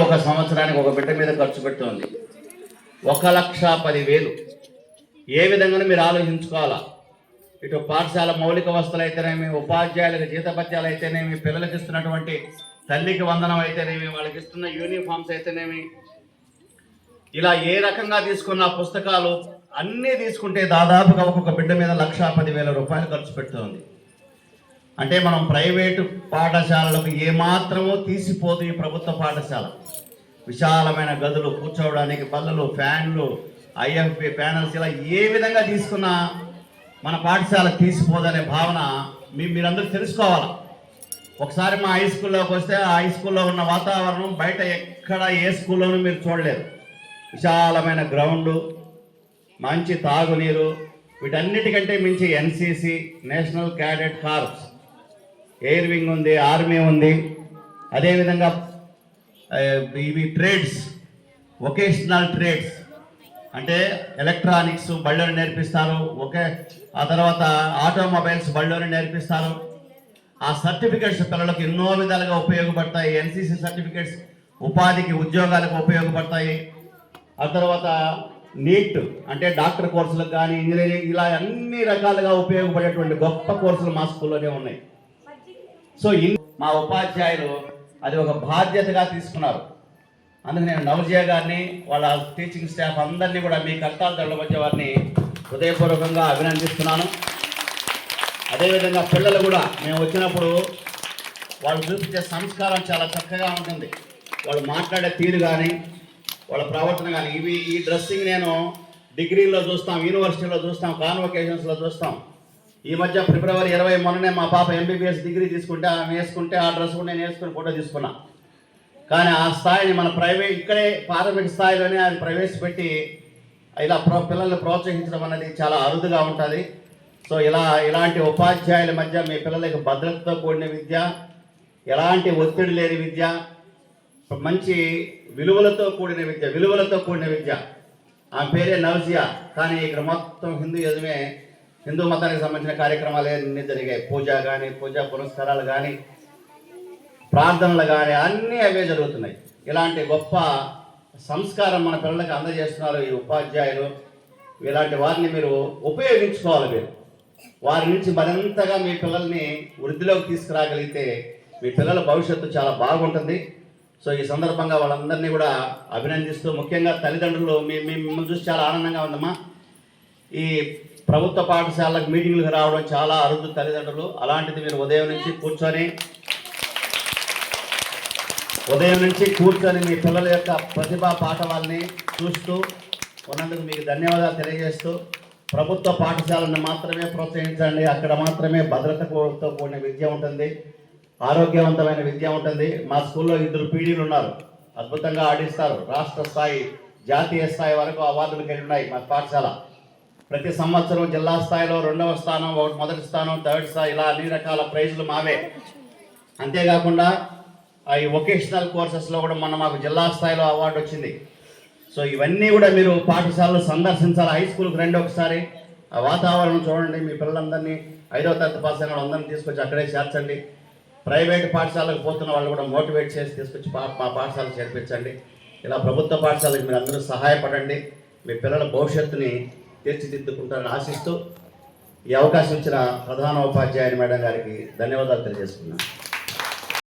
ఒక సంవత్సరానికి ఒక బిడ్డ మీద ఖర్చు పెడుతోంది 1,10,000. ఏ విధంగా మీరు ఆలోచించుకోవాలా? ఇటు పాఠశాల మౌలిక వసతులు అయితేనేమి, ఉపాధ్యాయులకు జీతభత్యాలు అయితేనేమి, పిల్లలకి ఇస్తున్నటువంటి తల్లికి వందనం అయితేనేమి, వాళ్ళకి ఇస్తున్న యూనిఫామ్స్ అయితేనేమి, ఇలా ఏ రకంగా తీసుకున్న పుస్తకాలు అన్నీ తీసుకుంటే దాదాపుగా ఒక్కొక్క బిడ్డ మీద 1,10,000 రూపాయలు ఖర్చు పెడుతుంది. అంటే మనం ప్రైవేటు పాఠశాలలకు ఏమాత్రమో తీసిపోదు ఈ ప్రభుత్వ పాఠశాల. విశాలమైన గదులు, కూర్చోవడానికి బల్లలు, ఫ్యాన్లు, ఐఎఫ్పి ప్యానల్స్, ఇలా ఏ విధంగా తీసుకున్నా మన పాఠశాల తీసిపోదనే భావన మీరందరూ తెలుసుకోవాలి. ఒకసారి మా హై స్కూల్లోకి వస్తే ఆ హై స్కూల్లో ఉన్న వాతావరణం బయట ఎక్కడ ఏ స్కూల్లోనూ మీరు చూడలేరు. విశాలమైన గ్రౌండు, మంచి తాగునీరు, వీటన్నిటికంటే మించి NCC, national cadet corps, air wing ఉంది, ఆర్మీ ఉంది. అదేవిధంగా ఇవి ట్రేడ్స్, వొకేషనల్ ట్రేడ్స్ అంటే ఎలక్ట్రానిక్స్ బళ్ళని నేర్పిస్తారు. ఆ తర్వాత ఆటోమొబైల్స్ బళ్ళని నేర్పిస్తారు. ఆ సర్టిఫికెట్స్ పిల్లలకు ఎన్నో విధాలుగా ఉపయోగపడతాయి. ఎన్సిసి సర్టిఫికెట్స్ ఉపాధికి, ఉద్యోగాలకు ఉపయోగపడతాయి. ఆ తర్వాత నీట్ అంటే డాక్టర్ కోర్సులకు కానీ, ఇంజనీరింగ్, ఇలా అన్ని రకాలుగా ఉపయోగపడేటువంటి గొప్ప కోర్సులు మా స్కూల్లోనే ఉన్నాయి. సో మా ఉపాధ్యాయులు అది ఒక బాధ్యతగా తీసుకున్నారు. అందుకు నేను నవజయ గారిని, వాళ్ళ టీచింగ్ స్టాఫ్ అందరినీ కూడా మీ కష్టాల దళ్ళ మధ్య వారిని హృదయపూర్వకంగా అభినందిస్తున్నాను. అదేవిధంగా పిల్లలు కూడా మేము వచ్చినప్పుడు వాళ్ళు చూపించే సంస్కారం చాలా చక్కగా ఉంటుంది. వాళ్ళు మాట్లాడే తీరు కానీ, వాళ్ళ ప్రవర్తన కానీ, ఈ డ్రెస్సింగ్ నేను డిగ్రీలో చూస్తాం, యూనివర్సిటీలో చూస్తాం, కాన్వకేషన్స్లో చూస్తాం. ఈ మధ్య ఫిబ్రవరి 20 మొన్ననే మా పాప ఎంబీబీఎస్ డిగ్రీ తీసుకుంటే ఆమె వేసుకుంటే ఆ డ్రెస్ కూడా నేను వేసుకుని ఫోటో తీసుకున్నా. కానీ ఆ స్థాయిని మన ప్రైవేట్ ఇక్కడే ప్రాథమిక స్థాయిలోనే అది ప్రవేశపెట్టి ఇలా పిల్లల్ని ప్రోత్సహించడం అనేది చాలా అరుదుగా ఉంటుంది. సో ఇలాంటి ఉపాధ్యాయుల మధ్య మీ పిల్లలకి భద్రతతో కూడిన విద్య, ఎలాంటి ఒత్తిడి లేని విద్య, మంచి విలువలతో కూడిన విద్య. ఆ పేరే నవజియా. కానీ ఇక్కడ మొత్తం హిందూ మతానికి సంబంధించిన కార్యక్రమాలు అన్నీ జరిగాయి. పూజా పురస్కారాలు కానీ, ప్రార్థనలు కానీ అన్నీ అవే జరుగుతున్నాయి. ఇలాంటి గొప్ప సంస్కారం మన పిల్లలకి అందజేస్తున్నారు ఈ ఉపాధ్యాయులు. ఇలాంటి వారిని మీరు ఉపయోగించుకోవాలి. మీరు వారి నుంచి మరింతగా మీ పిల్లల్ని వృద్ధిలోకి తీసుకురాగలిగితే మీ పిల్లల భవిష్యత్తు చాలా బాగుంటుంది. సో ఈ సందర్భంగా వాళ్ళందరినీ కూడా అభినందిస్తూ, ముఖ్యంగా తల్లిదండ్రులు మిమ్మల్ని చూసి చాలా ఆనందంగా ఉందమ్మా. ఈ ప్రభుత్వ పాఠశాలకు మీటింగ్లకు రావడం చాలా అరుదు తల్లిదండ్రులు. అలాంటిది మీరు ఉదయం నుంచి కూర్చొని మీ పిల్లల యొక్క ప్రతిభా పాఠవాల్ని చూస్తూ ఉన్నందుకు మీకు ధన్యవాదాలు తెలియజేస్తూ, ప్రభుత్వ పాఠశాలను మాత్రమే ప్రోత్సహించండి. అక్కడ మాత్రమే భద్రతతో కూడిన విద్య ఉంటుంది, ఆరోగ్యవంతమైన విద్య ఉంటుంది. మా స్కూల్లో 2 పీడీలు ఉన్నారు, అద్భుతంగా ఆడిస్తారు. రాష్ట్ర స్థాయి, జాతీయ స్థాయి వరకు అవార్డులకు వెళ్ళినాయి మా పాఠశాల. ప్రతి సంవత్సరం జిల్లా స్థాయిలో 2వ స్థానం, మొదటి స్థానం, 3rd స్థాయి, ఇలా అన్ని రకాల ప్రైజులు మావే. అంతేకాకుండా ఈ వొకేషనల్ కోర్సెస్లో కూడా మాకు జిల్లా స్థాయిలో అవార్డు వచ్చింది. సో ఇవన్నీ కూడా మీరు పాఠశాలలో సందర్శించాలి. హై స్కూల్కి రండి ఒకసారి, ఆ వాతావరణం చూడండి. మీ పిల్లలందరినీ 5వ తరగతి పాస్ అయిన వాళ్ళందరినీ తీసుకొచ్చి అక్కడే చేర్చండి. ప్రైవేట్ పాఠశాలకు పోతున్న వాళ్ళు కూడా మోటివేట్ చేసి తీసుకొచ్చి మా పాఠశాలకు చేర్పించండి. ఇలా ప్రభుత్వ పాఠశాలకు మీరు అందరూ సహాయపడండి. మీ పిల్లల భవిష్యత్తుని తీర్చిదిద్దుకుంటారని ఆశిస్తూ ఈ అవకాశం ఇచ్చిన ప్రధాన ఉపాధ్యాయుని మేడం గారికి ధన్యవాదాలు తెలియజేసుకున్నాను.